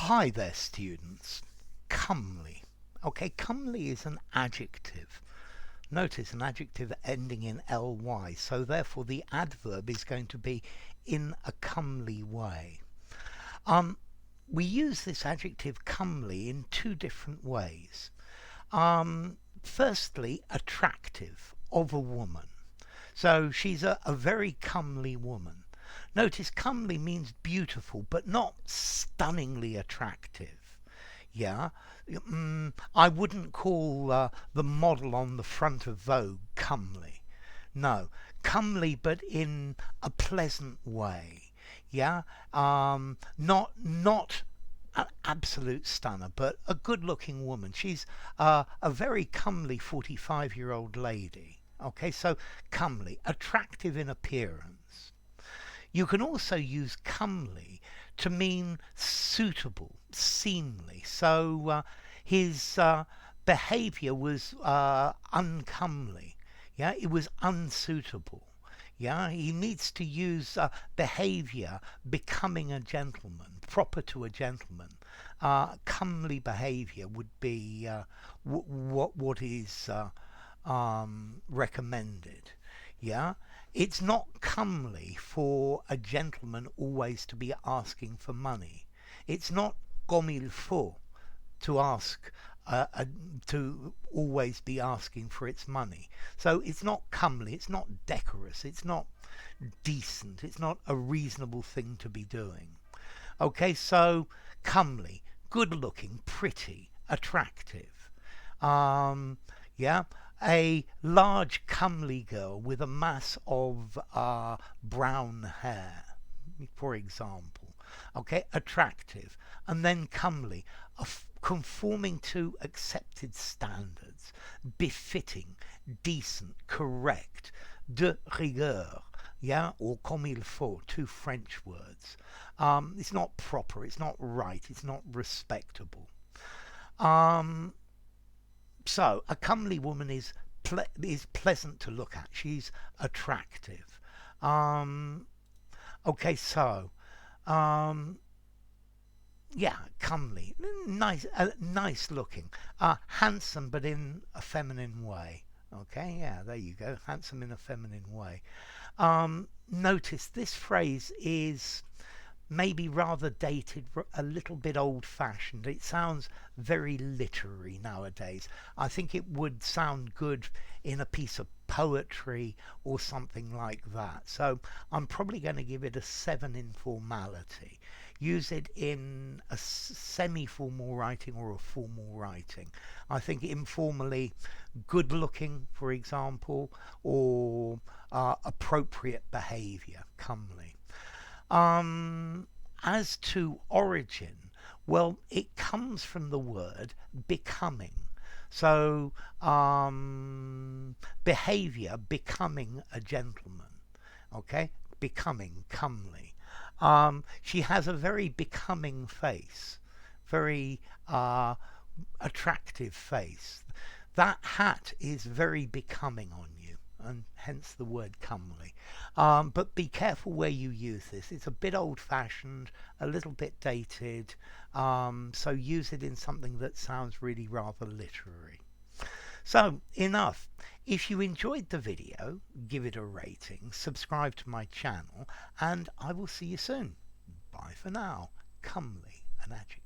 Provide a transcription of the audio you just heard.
Hi there, students. Comely. Okay, comely is an adjective. Notice an adjective ending in ly, so therefore the adverb is going to be in a comely way. We use this adjective comely in two different ways. Firstly, attractive, of a woman. So she's a very comely woman. Notice comely means beautiful, but not stunningly attractive. Yeah, I wouldn't call the model on the front of Vogue comely. No, comely, but in a pleasant way. Yeah, not an absolute stunner, but a good-looking woman. She's a very comely 45-year-old lady. Okay, so comely, attractive in appearance. You can also use comely to mean suitable, seemly. So his behavior was uncomely. Yeah, it was unsuitable. Yeah, he needs to use behavior becoming a gentleman, proper to a gentleman. Comely behavior would be what is recommended. Yeah, it's not comely for a gentleman always to be asking for money. It's not comme il faut to ask to always be asking for its money. So it's not comely, it's not decorous, it's not decent, it's not a reasonable thing to be doing. Okay, so comely, good looking, pretty, attractive. Yeah, a large comely girl with a mass of brown hair, for example. Okay, attractive. And then comely, conforming to accepted standards, befitting, decent, correct, de rigueur. Yeah, or comme il faut, two French words. It's not proper, it's not right, it's not respectable. So a comely woman is pleasant to look at. She's attractive. Okay, so yeah, comely, nice looking, handsome, but in a feminine way. Okay, yeah, there you go, handsome in a feminine way. Notice this phrase is maybe rather dated, a little bit old-fashioned. It sounds very literary nowadays. I think it would sound good in a piece of poetry or something like that. So I'm probably going to give it a 7 in formality. Use it in a semi-formal writing or a formal writing. I think informally, good looking, for example, or appropriate behavior, comely. As to origin, well, it comes from the word becoming. So, behavior, becoming a gentleman. Okay, becoming, comely. She has a very becoming face, very attractive face. That hat is very becoming on you, and hence the word comely. But be careful where you use this. It's a bit old-fashioned, a little bit dated, so use it in something that sounds really rather literary. So, enough. If you enjoyed the video, give it a rating, subscribe to my channel, and I will see you soon. Bye for now. Comely, an adjective.